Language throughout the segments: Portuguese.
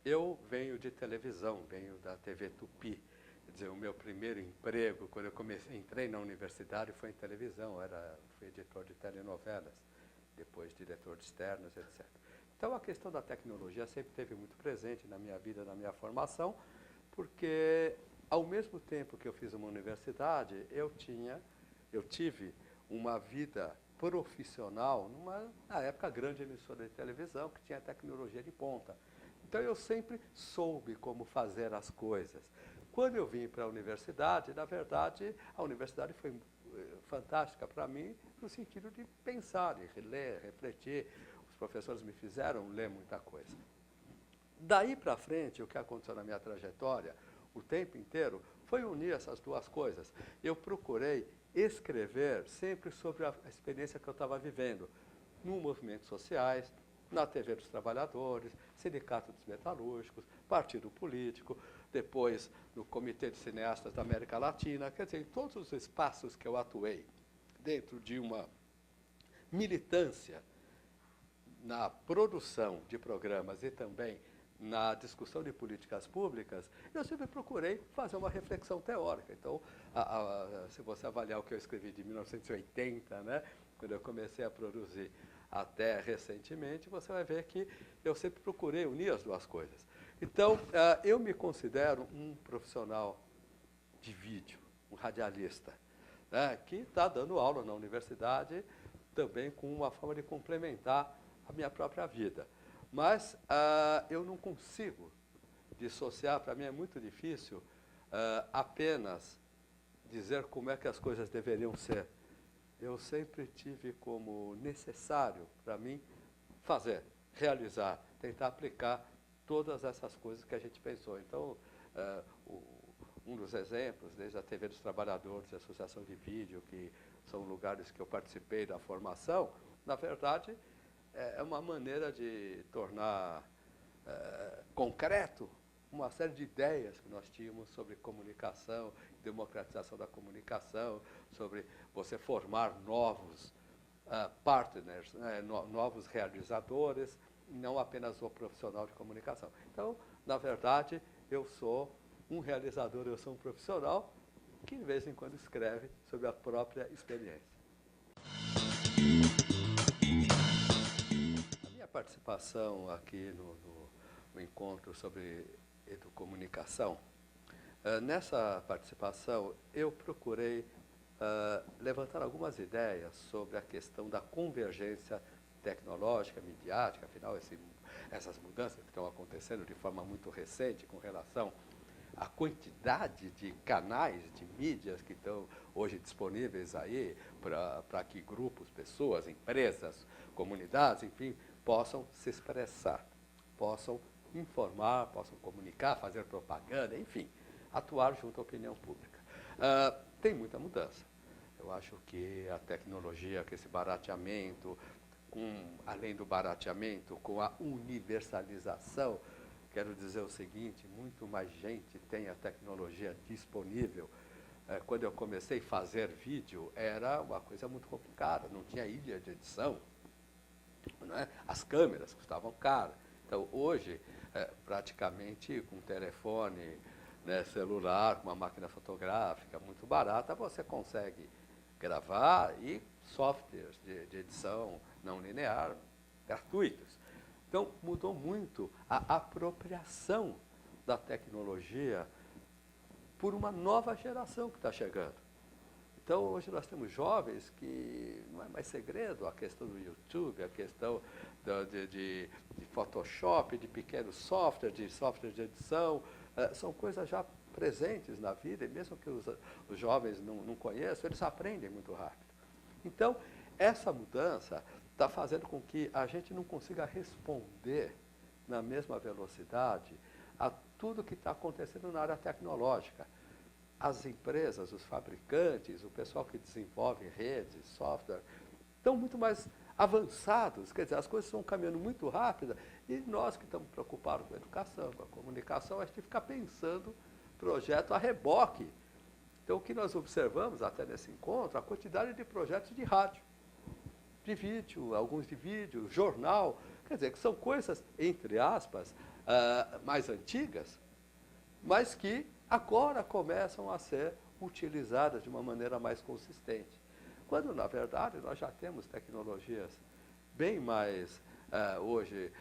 Eu venho de televisão, venho da TV Tupi. Quer dizer, o meu primeiro emprego, quando eu entrei na universidade, foi em televisão. Fui editor de telenovelas, depois diretor de externos, etc. Então, a questão da tecnologia sempre esteve muito presente na minha vida, na minha formação, porque, ao mesmo tempo que eu fiz uma universidade, eu tive uma vida profissional na época, grande emissora de televisão, que tinha tecnologia de ponta. Então, eu sempre soube como fazer as coisas. Quando eu vim para a universidade, na verdade, a universidade foi fantástica para mim, no sentido de pensar, de ler, refletir. Os professores me fizeram ler muita coisa. Daí para frente, o que aconteceu na minha trajetória, o tempo inteiro, foi unir essas duas coisas. Eu procurei escrever sempre sobre a experiência que eu estava vivendo, nos movimentos sociais, na TV dos Trabalhadores, Sindicato dos Metalúrgicos, Partido Político, depois no Comitê de Cineastas da América Latina, quer dizer, em todos os espaços que eu atuei, dentro de uma militância na produção de programas e também na discussão de políticas públicas, eu sempre procurei fazer uma reflexão teórica. Então, se você avaliar o que eu escrevi de 1980, né, quando eu comecei a produzir até recentemente, você vai ver que eu sempre procurei unir as duas coisas. Então, eu me considero um profissional de vídeo, um radialista, né, que está dando aula na universidade também com uma forma de complementar a minha própria vida. Mas eu não consigo dissociar, para mim é muito difícil apenas dizer como é que as coisas deveriam ser. Eu sempre tive como necessário para mim fazer, realizar, tentar aplicar todas essas coisas que a gente pensou. Então, um dos exemplos, desde a TV dos Trabalhadores, a Associação de Vídeo, que são lugares que eu participei da formação, na verdade, é uma maneira de tornar concreto uma série de ideias que nós tínhamos sobre comunicação, democratização da comunicação, sobre você formar novos partners, né, novos realizadores, não apenas o profissional de comunicação. Então, na verdade, eu sou um realizador, eu sou um profissional que, de vez em quando, escreve sobre a própria experiência. A minha participação aqui no encontro sobre educomunicação, nessa participação eu procurei levantar algumas ideias sobre a questão da convergência tecnológica, midiática, afinal essas mudanças que estão acontecendo de forma muito recente com relação à quantidade de canais, de mídias que estão hoje disponíveis aí para que grupos, pessoas, empresas, comunidades, enfim, possam se expressar, possam informar, possam comunicar, fazer propaganda, enfim, atuar junto à opinião pública. Tem muita mudança. Eu acho que a tecnologia, que esse barateamento, além do barateamento, com a universalização, quero dizer o seguinte, muito mais gente tem a tecnologia disponível. Quando eu comecei a fazer vídeo, era uma coisa muito complicada, não tinha ilha de edição, né? As câmeras custavam caro. Então, hoje, praticamente com telefone, né, celular, com uma máquina fotográfica muito barata, você consegue gravar e softwares de edição não linear gratuitos. Então, mudou muito a apropriação da tecnologia por uma nova geração que está chegando. Então, hoje nós temos jovens que não é mais segredo a questão do YouTube, a questão de Photoshop, de pequenos softwares, de softwares de edição, são coisas já presentes na vida, e mesmo que os jovens não conheçam, eles aprendem muito rápido. Então, essa mudança está fazendo com que a gente não consiga responder na mesma velocidade a tudo que está acontecendo na área tecnológica. As empresas, os fabricantes, o pessoal que desenvolve redes, software, estão muito mais avançados, quer dizer, as coisas estão caminhando muito rápido, e nós que estamos preocupados com a educação, com a comunicação, a gente fica pensando projeto a reboque. Então, o que nós observamos até nesse encontro, a quantidade de projetos de rádio, de vídeo, alguns de vídeo, jornal, Quer dizer, que são coisas, entre aspas, mais antigas, mas que agora começam a ser utilizadas de uma maneira mais consistente. Quando, na verdade, nós já temos tecnologias bem mais, hoje,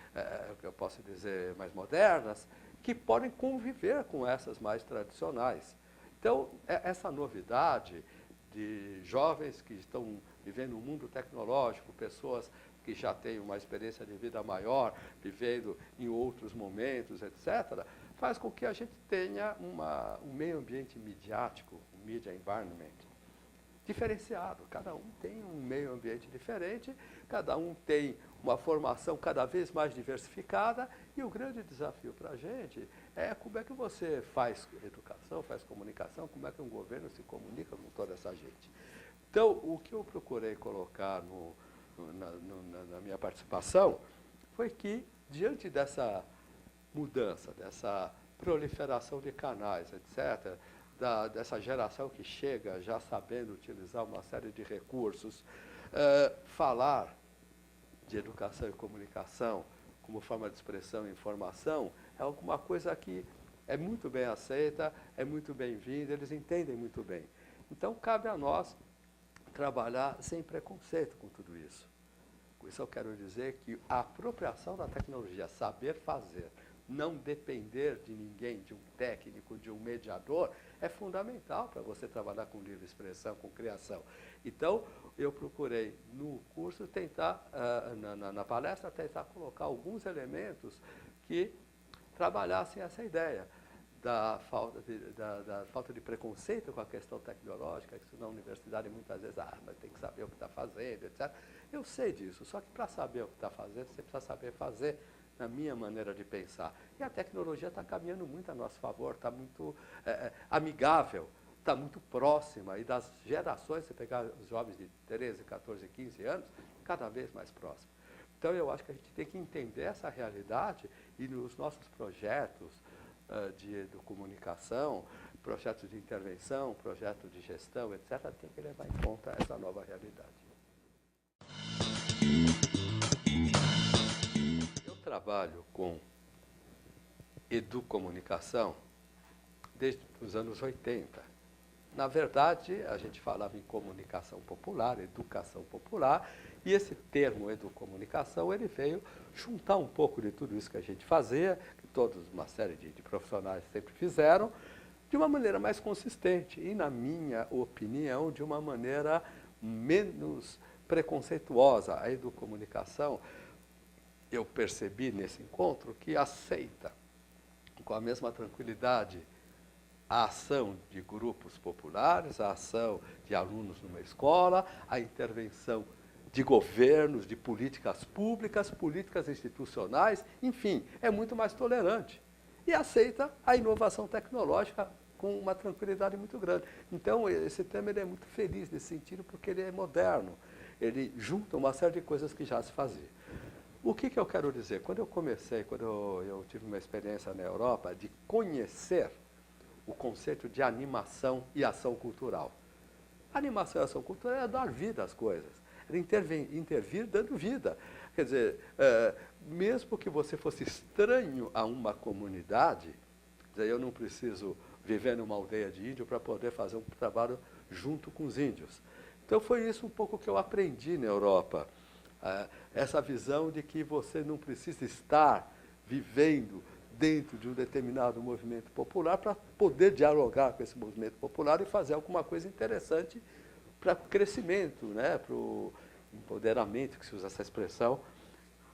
eu posso dizer, mais modernas, que podem conviver com essas mais tradicionais. Então, essa novidade de jovens que estão vivendo um mundo tecnológico, pessoas que já têm uma experiência de vida maior, vivendo em outros momentos, etc., faz com que a gente tenha um meio ambiente midiático, um media environment, diferenciado. Cada um tem um meio ambiente diferente, cada um tem uma formação cada vez mais diversificada, e o grande desafio para a gente é como é que você faz educação, faz comunicação, como é que um governo se comunica com toda essa gente. Então, o que eu procurei colocar na minha participação foi que, diante dessa mudança, dessa proliferação de canais, etc., dessa geração que chega já sabendo utilizar uma série de recursos, falar de educação e comunicação como forma de expressão e informação é alguma coisa que é muito bem aceita, é muito bem-vinda, eles entendem muito bem. Então, cabe a nós trabalhar sem preconceito com tudo isso. Com isso eu quero dizer que a apropriação da tecnologia, saber fazer, não depender de ninguém, de um técnico, de um mediador, é fundamental para você trabalhar com livre expressão, com criação. Então, eu procurei no curso tentar, na palestra, tentar colocar alguns elementos que trabalhassem essa ideia da falta de preconceito com a questão tecnológica, que na universidade muitas vezes, mas tem que saber o que está fazendo, etc. Eu sei disso, só que para saber o que está fazendo, você precisa saber fazer na minha maneira de pensar. E a tecnologia está caminhando muito a nosso favor, está muito amigável, está muito próxima, e das gerações, você pegar os jovens de 13, 14, 15 anos, cada vez mais próximo. Então, eu acho que a gente tem que entender essa realidade e nos nossos projetos de comunicação, projetos de intervenção, projetos de gestão, etc., tem que levar em conta essa nova realidade. Eu trabalho com educomunicação desde os anos 80. Na verdade, a gente falava em comunicação popular, educação popular, e esse termo educomunicação, ele veio juntar um pouco de tudo isso que a gente fazia, que todos, uma série de profissionais sempre fizeram, de uma maneira mais consistente e, na minha opinião, de uma maneira menos preconceituosa. A educomunicação, eu percebi nesse encontro que aceita com a mesma tranquilidade a ação de grupos populares, a ação de alunos numa escola, a intervenção de governos, de políticas públicas, políticas institucionais, enfim, é muito mais tolerante. E aceita a inovação tecnológica com uma tranquilidade muito grande. Então, esse tema ele é muito feliz nesse sentido, porque ele é moderno. Ele junta uma série de coisas que já se fazia. O que eu quero dizer? Quando eu tive uma experiência na Europa de conhecer o conceito de animação e ação cultural. Animação e ação cultural é dar vida às coisas, é intervir dando vida. Quer dizer, mesmo que você fosse estranho a uma comunidade, eu não preciso viver numa aldeia de índio para poder fazer um trabalho junto com os índios. Então foi isso um pouco que eu aprendi na Europa. Essa visão de que você não precisa estar vivendo dentro de um determinado movimento popular para poder dialogar com esse movimento popular e fazer alguma coisa interessante para o crescimento, né, para o empoderamento, que se usa essa expressão,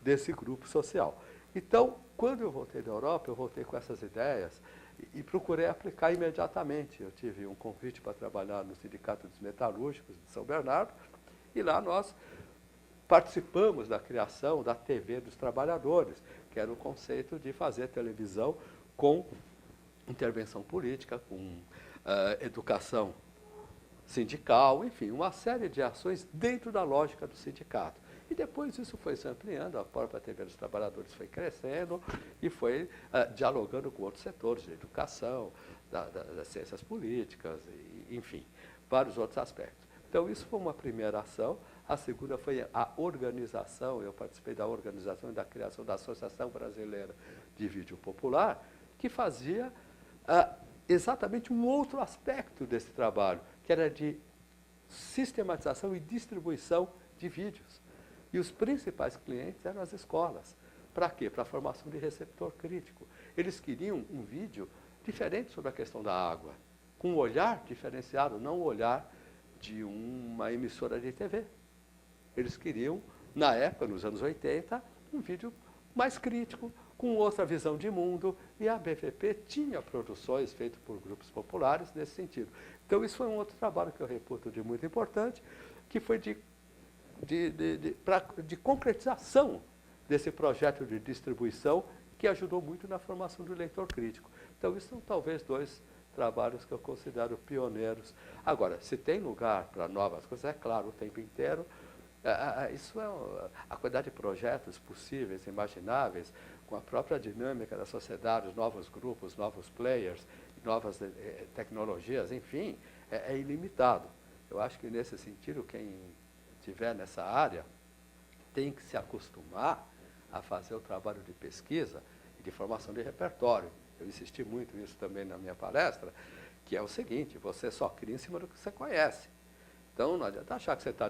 desse grupo social. Então, quando eu voltei da Europa, eu voltei com essas ideias e procurei aplicar imediatamente. Eu tive um convite para trabalhar no Sindicato dos Metalúrgicos de São Bernardo, e lá nós participamos da criação da TV dos Trabalhadores, que era o conceito de fazer televisão com intervenção política, com educação sindical, enfim, uma série de ações dentro da lógica do sindicato. E depois isso foi se ampliando, a própria TV dos Trabalhadores foi crescendo e foi dialogando com outros setores de educação, das ciências políticas, enfim, vários outros aspectos. Então, isso foi uma primeira ação A segunda foi a organização, eu participei da organização e da criação da Associação Brasileira de Vídeo Popular, que fazia exatamente um outro aspecto desse trabalho, que era de sistematização e distribuição de vídeos. E os principais clientes eram as escolas. Para quê? Para a formação de receptor crítico. Eles queriam um vídeo diferente sobre a questão da água, com um olhar diferenciado, não o olhar de uma emissora de TV. Eles queriam, na época, nos anos 80, um vídeo mais crítico, com outra visão de mundo, e a BVP tinha produções feitas por grupos populares nesse sentido. Então, isso foi um outro trabalho que eu reputo de muito importante, que foi de concretização desse projeto de distribuição, que ajudou muito na formação do leitor crítico. Então, isso são talvez dois trabalhos que eu considero pioneiros. Agora, se tem lugar para novas coisas, é claro, o tempo inteiro. Isso é a quantidade de projetos possíveis, imagináveis, com a própria dinâmica da sociedade, os novos grupos, novos players, novas tecnologias, enfim, é ilimitado. Eu acho que, nesse sentido, quem estiver nessa área tem que se acostumar a fazer o trabalho de pesquisa e de formação de repertório. Eu insisti muito nisso também na minha palestra, que é o seguinte: você só cria em cima do que você conhece. Então, não adianta achar que você está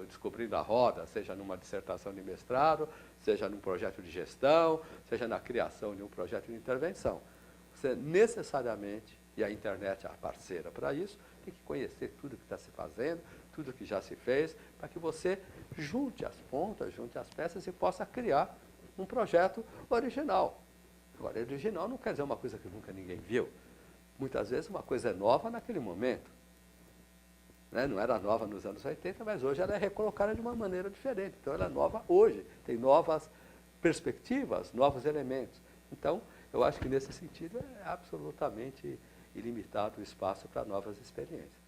descobrindo a roda, seja numa dissertação de mestrado, seja num projeto de gestão, seja na criação de um projeto de intervenção. Você necessariamente, e a internet é a parceira para isso, tem que conhecer tudo que está se fazendo, tudo que já se fez, para que você junte as pontas, junte as peças e possa criar um projeto original. Agora, original não quer dizer uma coisa que nunca ninguém viu. Muitas vezes uma coisa é nova naquele momento. Não era nova nos anos 80, mas hoje ela é recolocada de uma maneira diferente. Então, ela é nova hoje, tem novas perspectivas, novos elementos. Então, eu acho que, nesse sentido, é absolutamente ilimitado o espaço para novas experiências.